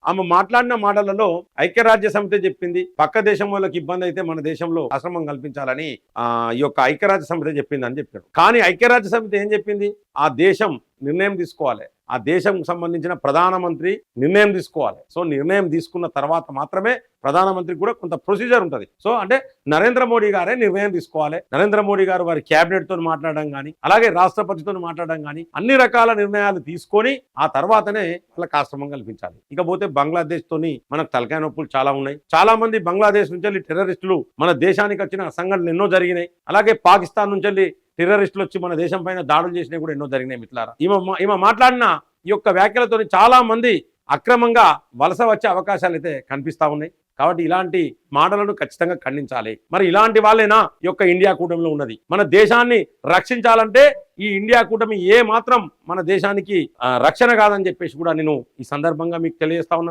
ఆమె మాట్లాడిన మాటలలో ఐక్యరాజ్య సమితి చెప్పింది పక్క దేశం వాళ్ళకి ఇబ్బంది అయితే మన దేశంలో ఆశ్రమం కల్పించాలని ఈ యొక్క ఐక్యరాజ్య సమితి చెప్పింది అని చెప్పాడు. కానీ ఐక్యరాజ్య సమితి ఏం చెప్పింది? ఆ దేశం నిర్ణయం తీసుకోవాలి, ఆ దేశం సంబంధించిన ప్రధానమంత్రి నిర్ణయం తీసుకోవాలి. సో నిర్ణయం తీసుకున్న తర్వాత మాత్రమే ప్రధానమంత్రికి కూడా కొంత ప్రొసీజర్ ఉంటుంది. సో అంటే నరేంద్ర మోడీ గారే నిర్ణయం తీసుకోవాలి. నరేంద్ర మోడీ గారు వారి క్యాబినెట్ తో మాట్లాడడం కానీ, అలాగే రాష్ట్రపతితో మాట్లాడడం కానీ, అన్ని రకాల నిర్ణయాలు తీసుకొని ఆ తర్వాతనే వాళ్ళకి ఆశ్రమం కల్పించాలి. ఇకపోతే బంగ్లాదేశ్ తోని మనకు తలకాయ నొప్పులు చాలా ఉన్నాయి. చాలా మంది బంగ్లాదేశ్ నుంచి టెర్రరిస్టులు మన దేశానికి వచ్చిన సంఘటనలు ఎన్నో జరిగినాయి. అలాగే పాకిస్తాన్ నుంచి టెర్రరిస్టులు వచ్చి మన దేశం పైన దాడులు చేసినవి కూడా ఎన్నో జరిగినాయి మిత్రులారా. ఈమె మాట్లాడిన ఈ యొక్క వ్యాఖ్యలతో చాలా మంది అక్రమంగా వలస వచ్చే అవకాశాలు అయితే కనిపిస్తా ఉన్నాయి. కాబట్టి ఇలాంటి మాటలను ఖచ్చితంగా ఖండించాలి. మరి ఇలాంటి వాళ్ళేనా ఈ యొక్క ఇండియా కూటమిలో ఉన్నది? మన దేశాన్ని రక్షించాలంటే ఈ ఇండియా కూటమి ఏ మాత్రం మన దేశానికి రక్షణ కాదని చెప్పేసి కూడా నేను ఈ సందర్భంగా మీకు తెలియజేస్తా ఉన్నాను.